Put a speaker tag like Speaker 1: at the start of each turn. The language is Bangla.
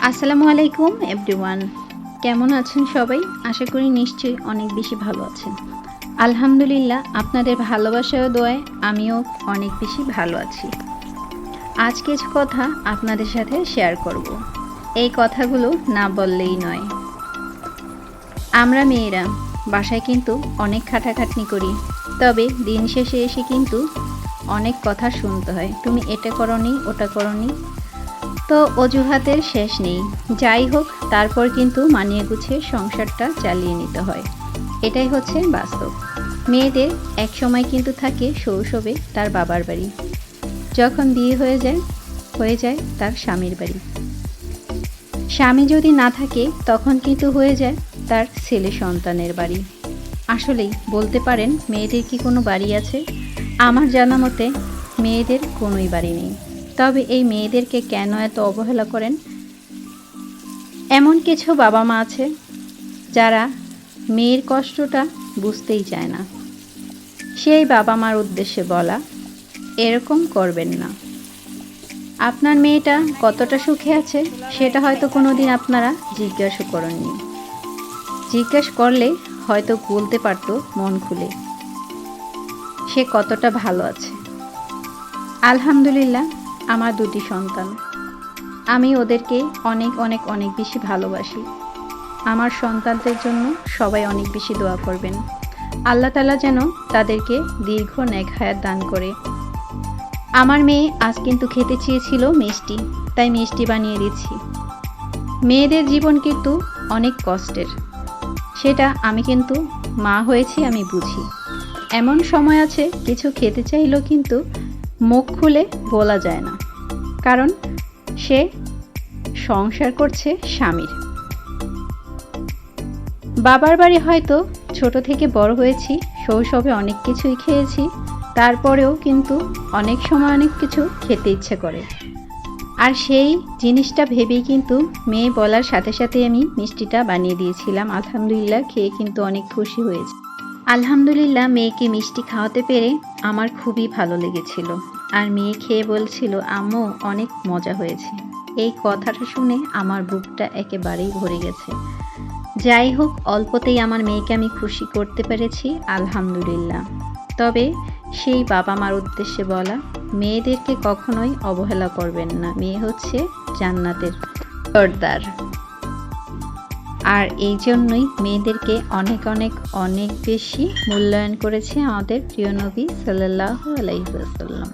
Speaker 1: আসসালামু আলাইকুম এভরিওয়ান, কেমন আছেন সবাই? আশা করি নিশ্চয়ই অনেক বেশি ভালো আছেন। আলহামদুলিল্লাহ, আপনাদের ভালোবাসা ও দোয়ায় আমিও অনেক বেশি ভালো আছি। আজ কিছু কথা আপনাদের সাথে শেয়ার করব। এই কথাগুলো না বললেই নয়। আমরা মেয়েরা বাসায় কিন্তু অনেক খাটাখাটনি করি, তবে দিন শেষে এসে কিন্তু অনেক কথা শুনতে হয়। তুমি এটা করনি, ওটা করনি, তো অজুহাতের শেষ নেই। যাই হোক, তারপর কিন্তু মানিয়ে গুছিয়ে সংসারটা চালিয়ে নিতে হয়। এটাই হচ্ছে বাস্তব। মেয়েদের এক সময় কিন্তু থাকে শৈশবে তার বাবার বাড়ি, যখন বিয়ে হয়ে যায় তার স্বামীর বাড়ি। স্বামী যদি না থাকে তখন কিন্তু হয়ে যায় তার ছেলে সন্তানের বাড়ি। আসলেই বলতে পারেন, মেয়েদের কি কোনো বাড়ি আছে? আমার জানা মতে মেয়েদের কোনোই বাড়ি নেই। তবে এই মেয়েদেরকে কেন এত অবহেলা করেন? এমন কিছু বাবা মা আছে যারা মেয়ের কষ্টটা বুঝতেই চায় না। সেই বাবা মার উদ্দেশ্যে বলা, এরকম করবেন না। আপনার মেয়েটা কতটা সুখে আছে সেটা হয়তো কোনোদিন আপনারা জিজ্ঞাসা করেননি। জিজ্ঞেস করলে হয়তো বলতে পারতো মন খুলে সে কতটা ভালো আছে। আলহামদুলিল্লাহ, আমার দুটি সন্তান। আমি ওদেরকে অনেক অনেক অনেক বেশি ভালোবাসি। আমার সন্তানদের জন্য সবাই অনেক বেশি দোয়া করবেন। আল্লাহ তাআলা যেন তাদেরকে দীর্ঘ নেক হায়াত দান করে। আমার মেয়ে আজ কিন্তু খেতে চেয়েছিল মিষ্টি, তাই মিষ্টি বানিয়ে দিচ্ছি। মেয়েদের জীবন কিন্তু অনেক কষ্টের, সেটা আমি কিন্তু মা হয়েছি, আমি বুঝি। এমন সময় আছে কিছু খেতে চাইলেও কিন্তু মুখ খুলে বলা যায় না, কারণ সে সংসার করছে স্বামীর। বাবার বাড়ি হয়তো ছোট থেকে বড় হয়েছি, শৈশবে অনেক কিছুই খেয়েছি, তারপরেও কিন্তু অনেক সময় অনেক কিছু খেতে ইচ্ছে করে। আর সেই জিনিসটা ভেবেই কিন্তু মেয়ে বলার সাথে সাথে আমি মিষ্টিটা বানিয়ে দিয়েছিলাম। আলহামদুলিল্লাহ, খেয়ে কিন্তু অনেক খুশি হয়েছে। আলহামদুলিল্লাহ, মেয়েকে মিষ্টি খাওয়াতে পেরে আমার খুবই ভালো লেগেছিল। আর মেয়ে খেয়ে বলছিল, আম্মু অনেক মজা হয়েছে। এই কথাটা শুনে আমার বুকটা একেবারেই ভরে গেছে। যাই হোক, অল্পতেই আমার মেয়েকে আমি খুশি করতে পেরেছি, আলহামদুলিল্লাহ। তবে সেই বাবা মার উদ্দেশ্যে বলা, মেয়েদেরকে কখনোই অবহেলা করবেন না। মেয়ে হচ্ছে জান্নাতের সর্দার। আর এই জন্যই মেয়েদেরকে অনেক অনেক অনেক বেশি মূল্যায়ন করেছে আমাদের প্রিয় নবী সাল্লাল্লাহু আলাইহি ওয়াসাল্লাম।